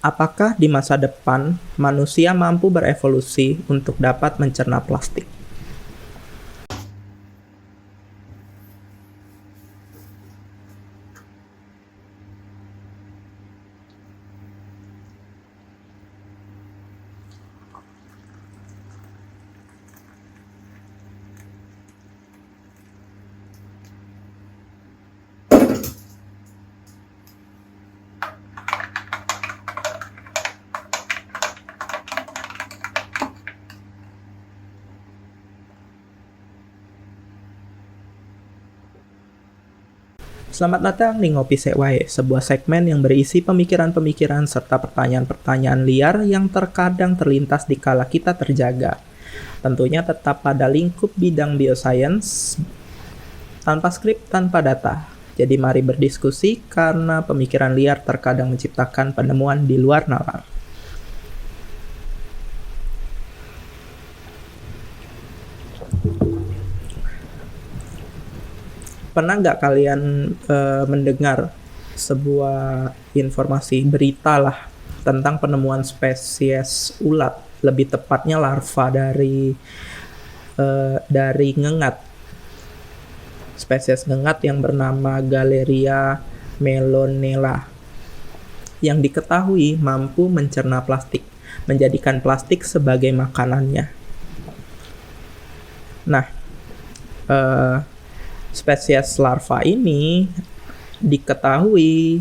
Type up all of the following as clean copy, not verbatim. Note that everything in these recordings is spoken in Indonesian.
Apakah di masa depan manusia mampu berevolusi untuk dapat mencerna plastik? Selamat datang di Ngopi Sewae, sebuah segmen yang berisi pemikiran-pemikiran serta pertanyaan-pertanyaan liar yang terkadang terlintas di kala kita terjaga. Tentunya tetap pada lingkup bidang bioscience, tanpa skrip, tanpa data. Jadi mari berdiskusi karena pemikiran liar terkadang menciptakan penemuan di luar nalar. Pernah nggak kalian mendengar sebuah informasi berita lah tentang penemuan spesies ulat, lebih tepatnya larva dari ngengat, spesies ngengat yang bernama Galeria melonella, yang diketahui mampu mencerna plastik, menjadikan plastik sebagai makanannya. Nah, spesies larva ini diketahui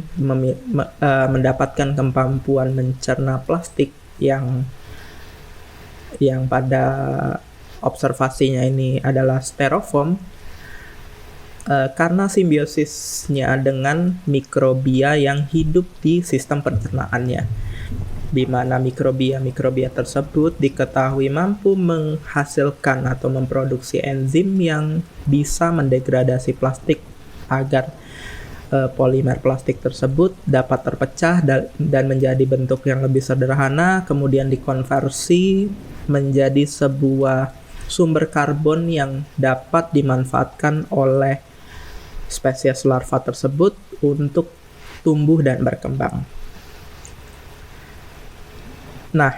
mendapatkan kemampuan mencerna plastik yang pada observasinya ini adalah styrofoam, karena simbiosisnya dengan mikrobia yang hidup di sistem pencernaannya, di mana mikrobia tersebut diketahui mampu menghasilkan atau memproduksi enzim yang bisa mendegradasi plastik agar polimer plastik tersebut dapat terpecah dan menjadi bentuk yang lebih sederhana, kemudian dikonversi menjadi sebuah sumber karbon yang dapat dimanfaatkan oleh spesies larva tersebut untuk tumbuh dan berkembang. Nah,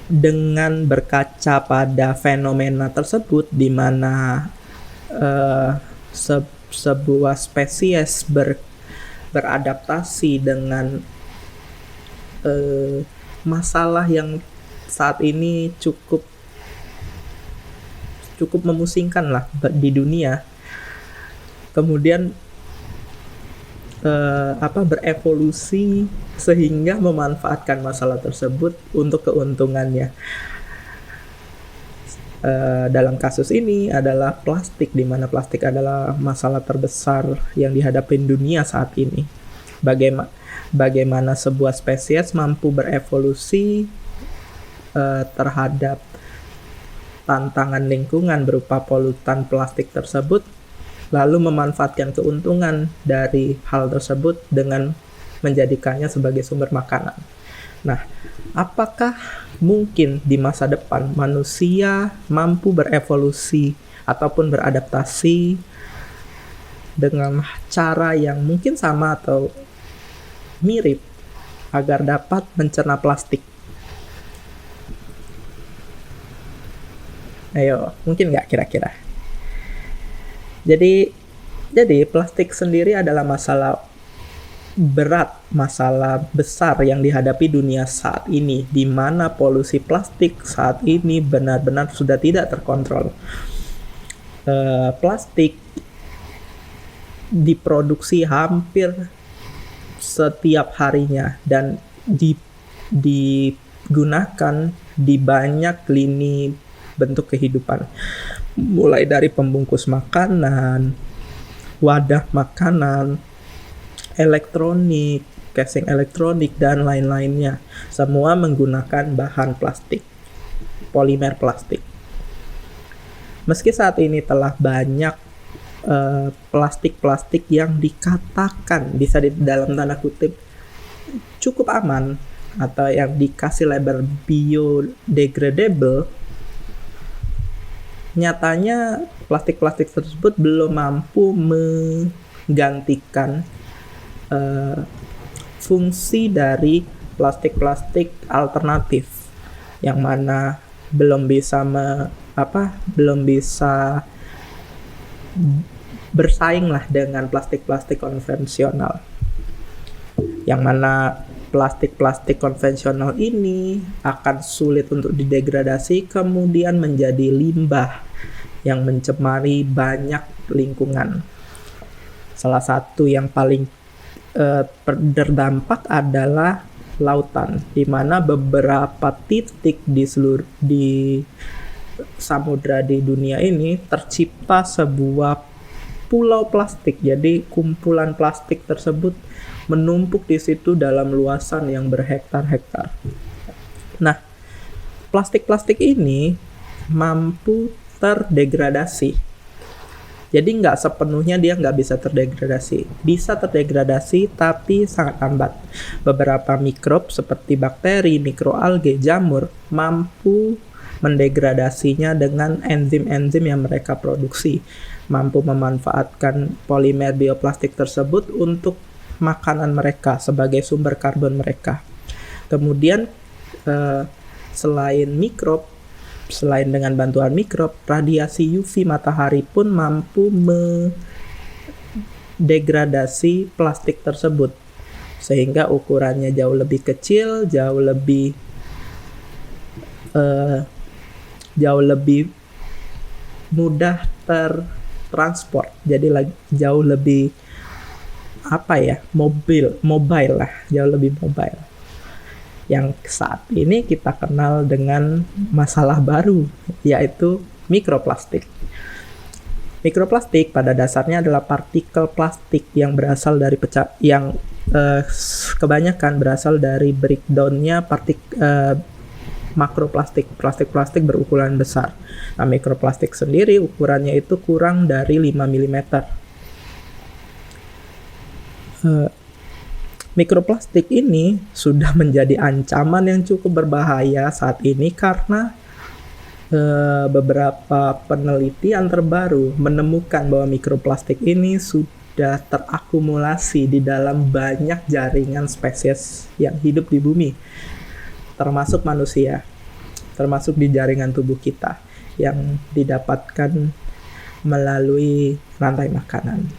dengan berkaca pada fenomena tersebut, di mana sebuah spesies beradaptasi dengan masalah yang saat ini cukup memusingkan lah di dunia, kemudian berevolusi sehingga memanfaatkan masalah tersebut untuk keuntungannya. Dalam kasus ini adalah plastik, di mana plastik adalah masalah terbesar yang dihadapi dunia saat ini. Bagaimana sebuah spesies mampu berevolusi terhadap tantangan lingkungan berupa polutan plastik tersebut, lalu memanfaatkan keuntungan dari hal tersebut dengan menjadikannya sebagai sumber makanan. Nah, apakah mungkin di masa depan manusia mampu berevolusi ataupun beradaptasi dengan cara yang mungkin sama atau mirip agar dapat mencerna plastik? Ayo, mungkin nggak kira-kira? Jadi plastik sendiri adalah masalah berat, masalah besar yang dihadapi dunia saat ini, di mana polusi plastik saat ini benar-benar sudah tidak terkontrol. Plastik diproduksi hampir setiap harinya dan digunakan di banyak lini bentuk kehidupan, mulai dari pembungkus makanan, wadah makanan, elektronik, casing elektronik, dan lain-lainnya. Semua menggunakan bahan plastik, polimer plastik. Meski saat ini telah banyak plastik-plastik yang dikatakan bisa dalam tanda kutip cukup aman atau yang dikasih label biodegradable, nyatanya plastik-plastik tersebut belum mampu menggantikan fungsi dari plastik-plastik alternatif yang mana belum bisa bersaing lah dengan plastik-plastik konvensional. Yang mana plastik-plastik konvensional ini akan sulit untuk didegradasi, kemudian menjadi limbah yang mencemari banyak lingkungan. Salah satu yang paling terdampak adalah lautan, di mana beberapa titik di samudra di dunia ini tercipta sebuah pulau plastik. Jadi kumpulan plastik tersebut menumpuk di situ dalam luasan yang berhektar-hektar. Nah, plastik-plastik ini mampu terdegradasi. Jadi nggak sepenuhnya dia nggak bisa terdegradasi. Bisa terdegradasi tapi sangat lambat. Beberapa mikrob seperti bakteri, mikroalga, jamur mampu mendegradasinya dengan enzim-enzim yang mereka produksi. Mampu memanfaatkan polimer bioplastik tersebut untuk makanan mereka sebagai sumber karbon mereka. Kemudian selain dengan bantuan mikrob, radiasi UV matahari pun mampu mendegradasi plastik tersebut sehingga ukurannya jauh lebih kecil, jauh lebih mudah tertransport. Jadi jauh lebih mobile lah, jauh lebih mobile. Yang saat ini kita kenal dengan masalah baru, yaitu mikroplastik. Mikroplastik pada dasarnya adalah partikel plastik yang berasal dari kebanyakan berasal dari breakdown-nya makroplastik, plastik-plastik berukuran besar. Nah, mikroplastik sendiri ukurannya itu kurang dari 5 mm. Mikroplastik ini sudah menjadi ancaman yang cukup berbahaya saat ini karena beberapa penelitian terbaru menemukan bahwa mikroplastik ini sudah terakumulasi di dalam banyak jaringan spesies yang hidup di bumi, termasuk manusia, termasuk di jaringan tubuh kita yang didapatkan melalui rantai makanan.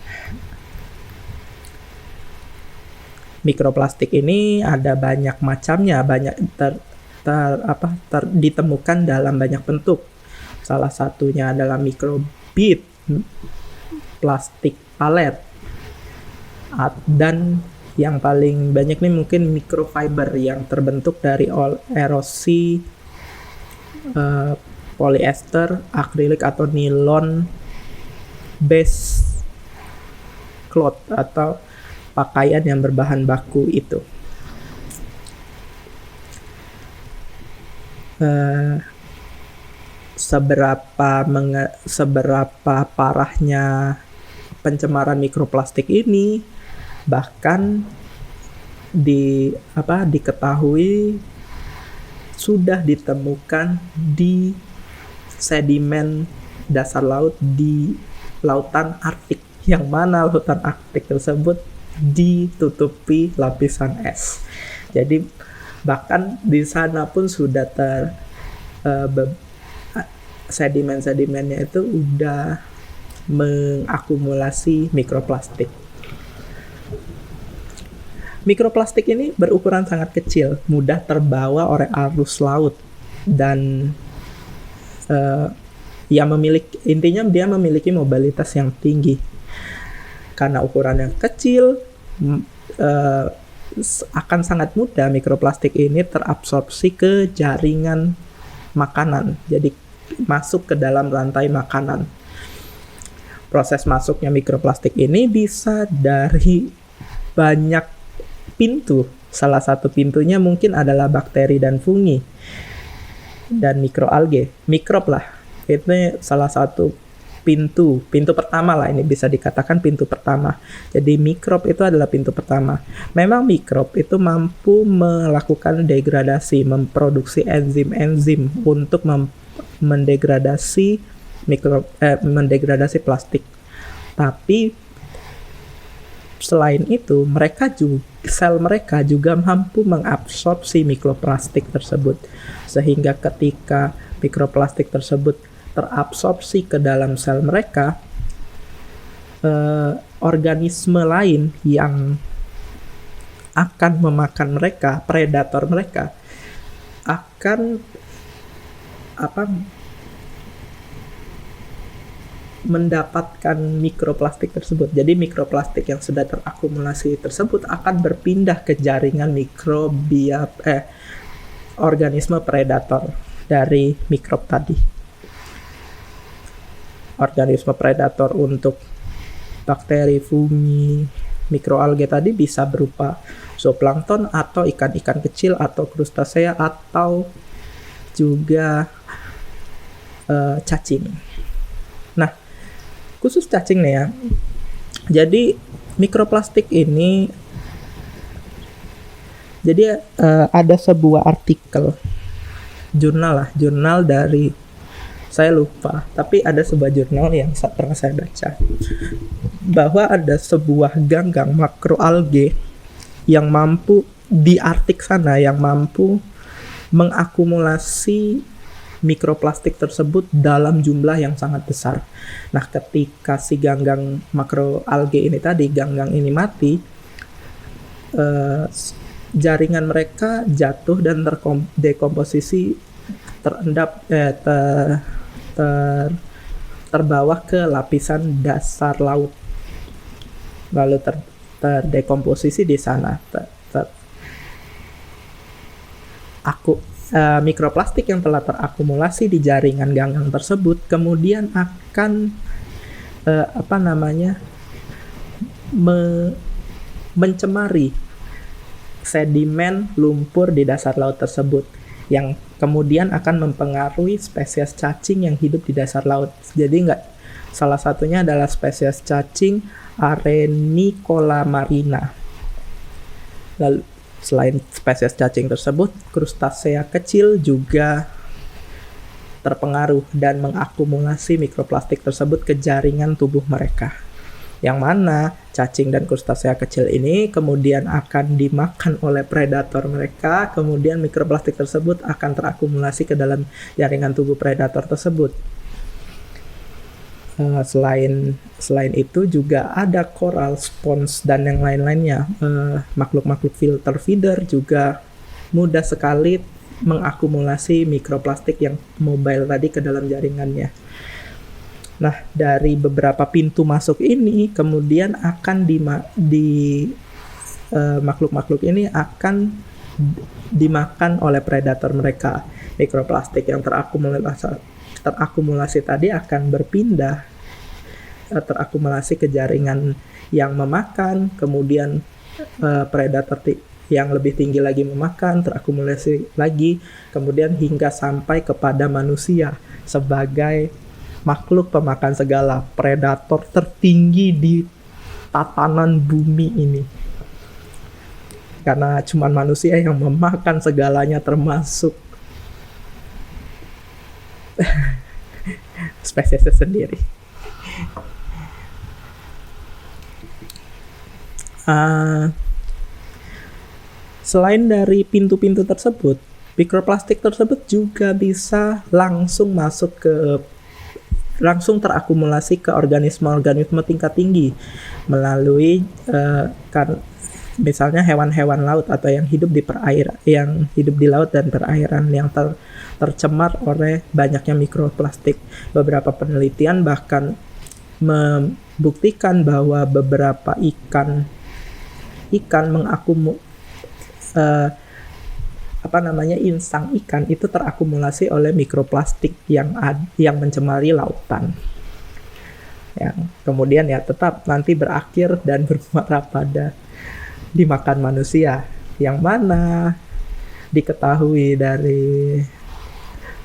Mikroplastik ini ada banyak macamnya, banyak ditemukan dalam banyak bentuk. Salah satunya adalah mikrobit, plastik palet, dan yang paling banyak nih mungkin mikrofiber yang terbentuk dari erosi polyester, akrilik atau nilon base cloth atau pakaian yang berbahan baku itu. Seberapa parahnya pencemaran mikroplastik ini bahkan diketahui sudah ditemukan di sedimen dasar laut di lautan Arktik, yang mana lautan Arktik tersebut ditutupi lapisan es. Jadi bahkan di sana pun sudah sedimen-sedimennya itu udah mengakumulasi mikroplastik. Mikroplastik ini berukuran sangat kecil, mudah terbawa oleh arus laut, dan dia memiliki mobilitas yang tinggi. Karena ukurannya kecil, akan sangat mudah mikroplastik ini terabsorpsi ke jaringan makanan, jadi masuk ke dalam rantai makanan. Proses masuknya mikroplastik ini bisa dari banyak pintu. Salah satu pintunya mungkin adalah bakteri dan fungi dan mikroalge, mikrob lah. Itu salah satu pintu pertama lah, ini bisa dikatakan pintu pertama. Jadi mikrob itu adalah pintu pertama. Memang mikrob itu mampu melakukan degradasi, memproduksi enzim-enzim untuk mendegradasi plastik. Tapi selain itu, sel mereka juga mampu mengabsorpsi mikroplastik tersebut, sehingga ketika mikroplastik tersebut terabsorpsi ke dalam sel mereka, organisme lain yang akan memakan mereka, predator mereka, akan mendapatkan mikroplastik tersebut. Jadi mikroplastik yang sudah terakumulasi tersebut akan berpindah ke jaringan organisme predator dari mikrob tadi. Organisme predator untuk bakteri, fungi, mikroalga tadi bisa berupa zooplankton atau ikan-ikan kecil atau krustasea atau juga cacing. Nah, khusus cacing nih ya. Jadi mikroplastik ini, jadi ada sebuah artikel jurnal dari, saya lupa, tapi ada sebuah jurnal yang pernah saya baca bahwa ada sebuah ganggang makroalge yang mampu di Arktik sana yang mampu mengakumulasi mikroplastik tersebut dalam jumlah yang sangat besar. Nah, ketika si ganggang makroalge ini tadi, ganggang ini mati, jaringan mereka jatuh dan terdekomposisi, terbawa ke lapisan dasar laut, lalu terdekomposisi di sana. Mikroplastik yang telah terakumulasi di jaringan ganggang tersebut kemudian akan mencemari sedimen lumpur di dasar laut tersebut, yang kemudian akan mempengaruhi spesies cacing yang hidup di dasar laut. Jadi salah satunya adalah spesies cacing Arenicola marina. Lalu selain spesies cacing tersebut, krustasea kecil juga terpengaruh dan mengakumulasi mikroplastik tersebut ke jaringan tubuh mereka. Yang mana cacing dan krustasea kecil ini kemudian akan dimakan oleh predator mereka, kemudian mikroplastik tersebut akan terakumulasi ke dalam jaringan tubuh predator tersebut. Selain itu juga ada coral, spons, dan yang lain-lainnya. Makhluk-makhluk filter feeder juga mudah sekali mengakumulasi mikroplastik yang mobile tadi ke dalam jaringannya. Nah, dari beberapa pintu masuk ini kemudian akan makhluk-makhluk ini akan dimakan oleh predator mereka. Mikroplastik yang terakumulasi tadi akan terakumulasi ke jaringan yang memakan, kemudian predator yang lebih tinggi lagi memakan, terakumulasi lagi, kemudian hingga sampai kepada manusia sebagai makhluk pemakan segala, predator tertinggi di tatanan bumi ini. Karena cuma manusia yang memakan segalanya, termasuk spesiesnya sendiri. Selain dari pintu-pintu tersebut, mikroplastik tersebut juga bisa langsung terakumulasi ke organisme-organisme tingkat tinggi melalui misalnya hewan-hewan laut atau yang hidup di laut dan perairan yang tercemar oleh banyaknya mikroplastik. Beberapa penelitian bahkan membuktikan bahwa beberapa insang ikan itu terakumulasi oleh mikroplastik yang mencemari lautan. Yang kemudian tetap nanti berakhir dan bermuara pada dimakan manusia, yang mana diketahui dari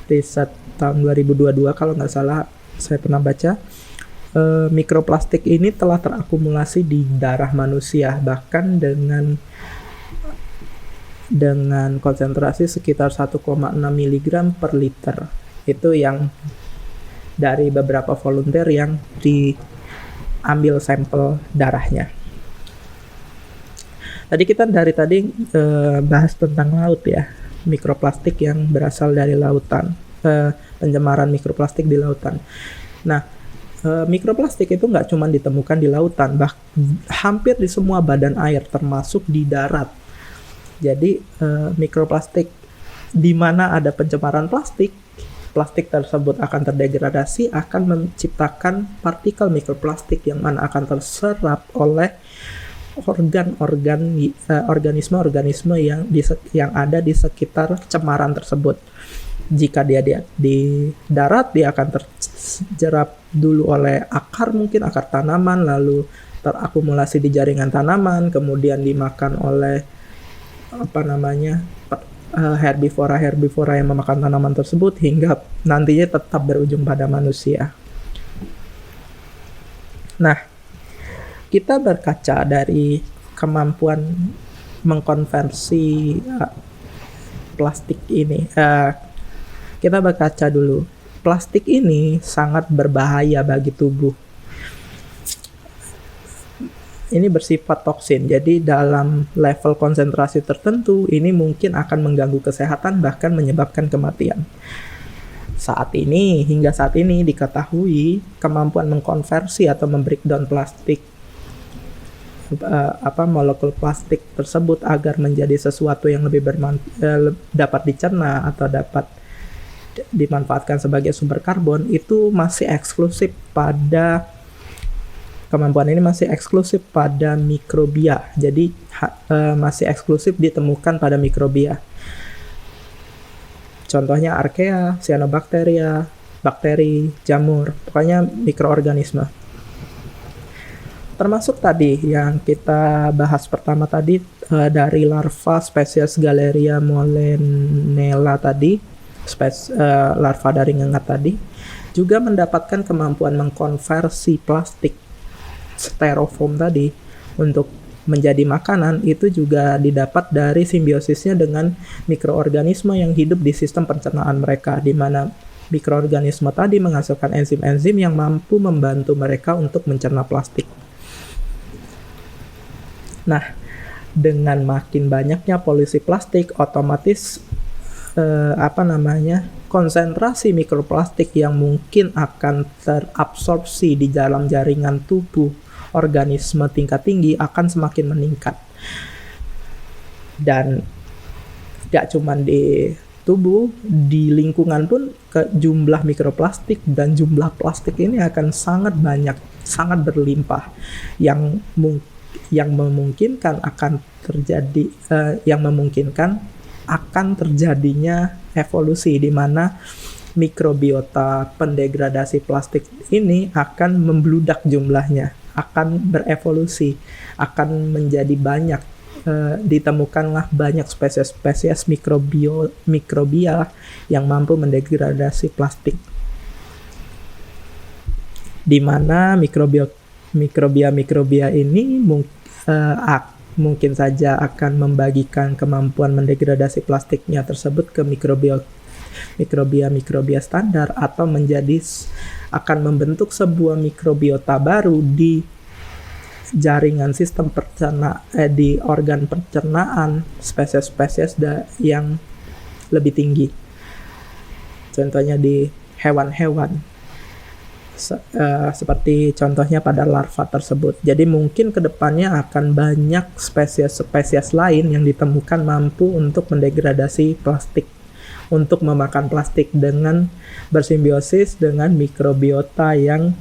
riset tahun 2022 kalau nggak salah saya pernah baca, mikroplastik ini telah terakumulasi di darah manusia, bahkan dengan konsentrasi sekitar 1,6 mg per liter. Itu yang dari beberapa volunteer yang diambil sampel darahnya. Tadi kita dari tadi bahas tentang laut ya, mikroplastik yang berasal dari lautan, pencemaran mikroplastik di lautan. Nah, mikroplastik itu nggak cuma ditemukan di lautan, hampir di semua badan air, termasuk di darat. Jadi mikroplastik di mana ada pencemaran plastik, plastik tersebut akan terdegradasi, akan menciptakan partikel mikroplastik yang mana akan terserap oleh organisme-organisme yang ada di sekitar cemaran tersebut. Jika dia di darat, dia akan terjerap dulu oleh akar tanaman, lalu terakumulasi di jaringan tanaman, kemudian dimakan oleh herbivora yang memakan tanaman tersebut, hingga nantinya tetap berujung pada manusia. Nah, kita berkaca dari kemampuan mengkonversi plastik ini. Kita berkaca dulu. Plastik ini sangat berbahaya bagi tubuh. Ini bersifat toksin, jadi dalam level konsentrasi tertentu ini mungkin akan mengganggu kesehatan, bahkan menyebabkan kematian. Hingga saat ini diketahui kemampuan mengkonversi atau membreakdown plastik, molekul plastik tersebut agar menjadi sesuatu yang lebih dapat dicerna atau dapat dimanfaatkan sebagai sumber karbon, itu masih eksklusif pada kemampuan ini masih eksklusif pada mikrobia. Jadi masih eksklusif ditemukan pada mikrobia. Contohnya archaea, cyanobacteria, bakteri, jamur, pokoknya mikroorganisme. Termasuk tadi yang kita bahas pertama tadi, dari larva spesies Galeria molenella tadi, larva dari ngengat tadi, juga mendapatkan kemampuan mengkonversi plastik styrofoam tadi untuk menjadi makanan. Itu juga didapat dari simbiosisnya dengan mikroorganisme yang hidup di sistem pencernaan mereka, di mana mikroorganisme tadi menghasilkan enzim-enzim yang mampu membantu mereka untuk mencerna plastik. Nah, dengan makin banyaknya polusi plastik, otomatis konsentrasi mikroplastik yang mungkin akan terabsorpsi di dalam jaringan tubuh organisme tingkat tinggi akan semakin meningkat. Dan gak cuma di tubuh, di lingkungan pun jumlah mikroplastik dan jumlah plastik ini akan sangat banyak, sangat berlimpah, yang memungkinkan akan terjadinya evolusi, di mana mikrobiota pendegradasi plastik ini akan membludak jumlahnya, akan berevolusi, akan menjadi banyak, ditemukanlah banyak spesies-spesies mikrobia yang mampu mendegradasi plastik, di mana mikrobia ini mungkin saja akan membagikan kemampuan mendegradasi plastiknya tersebut ke mikrobia standar, atau akan membentuk sebuah mikrobiota baru di jaringan sistem di organ pencernaan spesies-spesies yang lebih tinggi. Contohnya di hewan-hewan, seperti contohnya pada larva tersebut. Jadi mungkin kedepannya akan banyak spesies-spesies lain yang ditemukan mampu untuk mendegradasi plastik, untuk memakan plastik dengan bersimbiosis dengan mikrobiota yang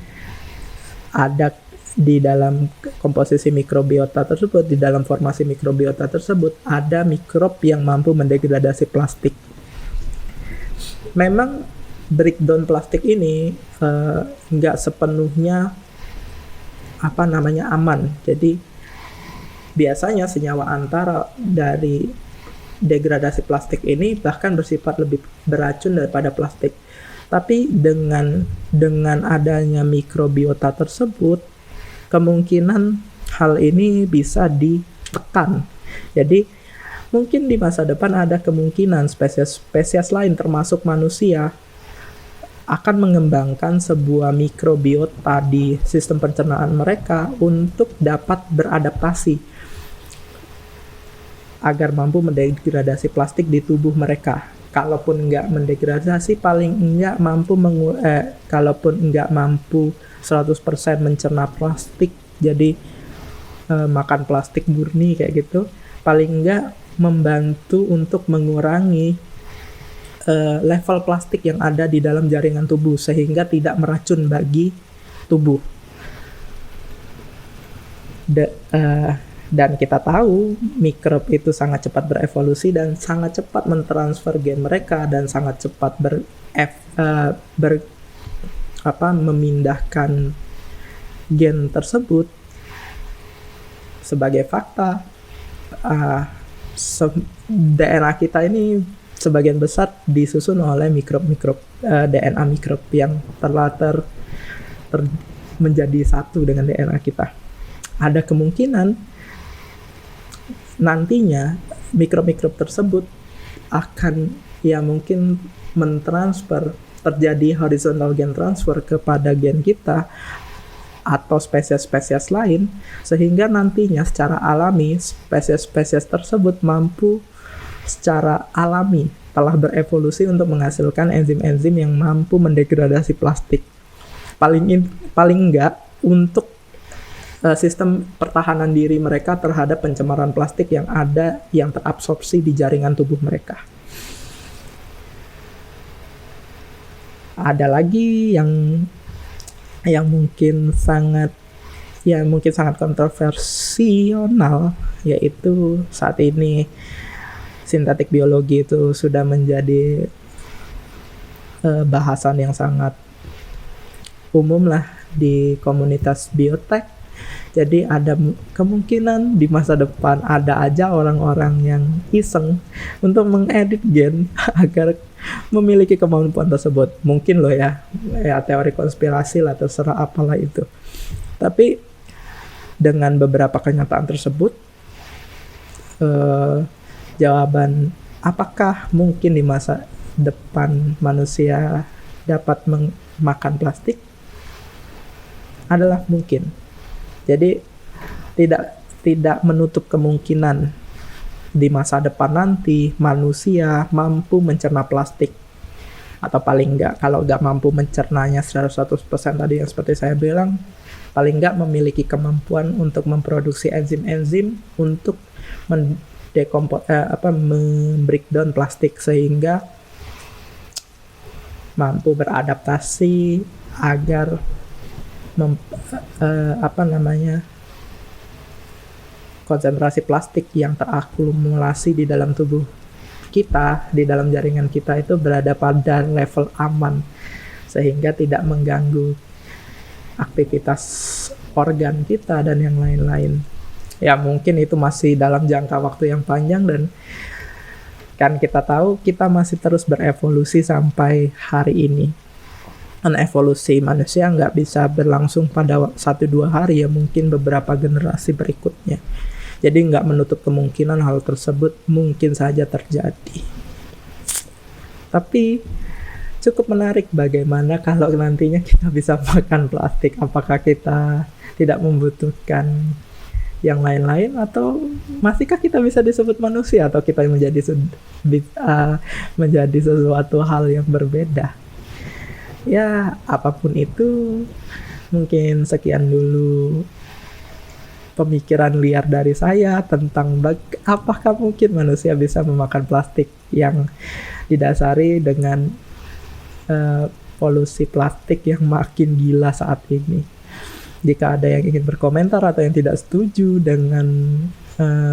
ada di dalam komposisi mikrobiota tersebut. Di dalam formasi mikrobiota tersebut ada mikrob yang mampu mendegradasi plastik. Memang breakdown plastik ini nggak sepenuhnya aman. Jadi biasanya senyawa antara dari degradasi plastik ini bahkan bersifat lebih beracun daripada plastik. Tapi dengan adanya mikrobiota tersebut, kemungkinan hal ini bisa ditekan. Jadi mungkin di masa depan ada kemungkinan spesies lain termasuk manusia akan mengembangkan sebuah mikrobiota di sistem pencernaan mereka untuk dapat beradaptasi agar mampu mendegradasi plastik di tubuh mereka. Kalaupun nggak mendegradasi, paling nggak kalaupun nggak mampu 100% mencerna plastik, jadi makan plastik murni kayak gitu, paling nggak membantu untuk mengurangi level plastik yang ada di dalam jaringan tubuh sehingga tidak meracun bagi tubuh. Dan kita tahu mikrob itu sangat cepat berevolusi dan sangat cepat mentransfer gen mereka dan sangat cepat memindahkan gen tersebut. Sebagai fakta, DNA kita ini sebagian besar disusun oleh DNA mikrob yang telah menjadi satu dengan DNA kita. Ada kemungkinan nantinya mikrob-mikrob tersebut akan mungkin mentransfer, terjadi horizontal gen transfer kepada gen kita atau spesies-spesies lain, sehingga nantinya secara alami spesies-spesies tersebut mampu secara alami telah berevolusi untuk menghasilkan enzim-enzim yang mampu mendegradasi plastik. Paling enggak untuk sistem pertahanan diri mereka terhadap pencemaran plastik yang terabsorpsi di jaringan tubuh mereka. Ada lagi yang mungkin sangat kontroversial, yaitu saat ini sintetik biologi itu sudah menjadi bahasan yang sangat umum lah di komunitas biotek. Jadi ada kemungkinan di masa depan ada aja orang-orang yang iseng untuk mengedit gen agar memiliki kemampuan tersebut. Mungkin loh ya teori konspirasi lah, terserah apalah itu. Tapi dengan beberapa kenyataan tersebut, jawaban apakah mungkin di masa depan manusia dapat makan plastik adalah mungkin. Jadi tidak menutup kemungkinan di masa depan nanti manusia mampu mencerna plastik, atau paling enggak kalau enggak mampu mencernanya 100% tadi yang seperti saya bilang, paling enggak memiliki kemampuan untuk memproduksi enzim-enzim untuk breakdown plastik sehingga mampu beradaptasi agar konsentrasi plastik yang terakumulasi di dalam tubuh kita, di dalam jaringan kita itu berada pada level aman sehingga tidak mengganggu aktivitas organ kita dan yang lain-lain. Ya mungkin itu masih dalam jangka waktu yang panjang, dan kan kita tahu kita masih terus berevolusi sampai hari ini. Evolusi manusia nggak bisa berlangsung pada 1-2 hari, ya mungkin beberapa generasi berikutnya. Jadi nggak menutup kemungkinan hal tersebut mungkin saja terjadi. Tapi cukup menarik bagaimana kalau nantinya kita bisa makan plastik. Apakah kita tidak membutuhkan yang lain-lain, atau masihkah kita bisa disebut manusia, atau kita menjadi sesuatu hal yang berbeda? Ya, apapun itu, mungkin sekian dulu pemikiran liar dari saya tentang apakah mungkin manusia bisa memakan plastik yang didasari dengan polusi plastik yang makin gila saat ini. Jika ada yang ingin berkomentar atau yang tidak setuju dengan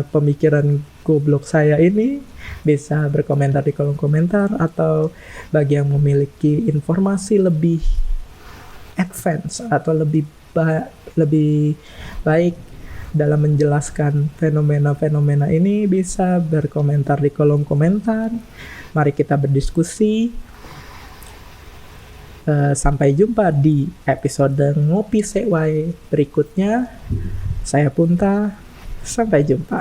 pemikiran goblok saya ini, bisa berkomentar di kolom komentar, atau bagi yang memiliki informasi lebih advance atau lebih baik dalam menjelaskan fenomena-fenomena ini, bisa berkomentar di kolom komentar. Mari kita berdiskusi. Sampai jumpa di episode Ngopi Sewai berikutnya. Saya Punta, sampai jumpa.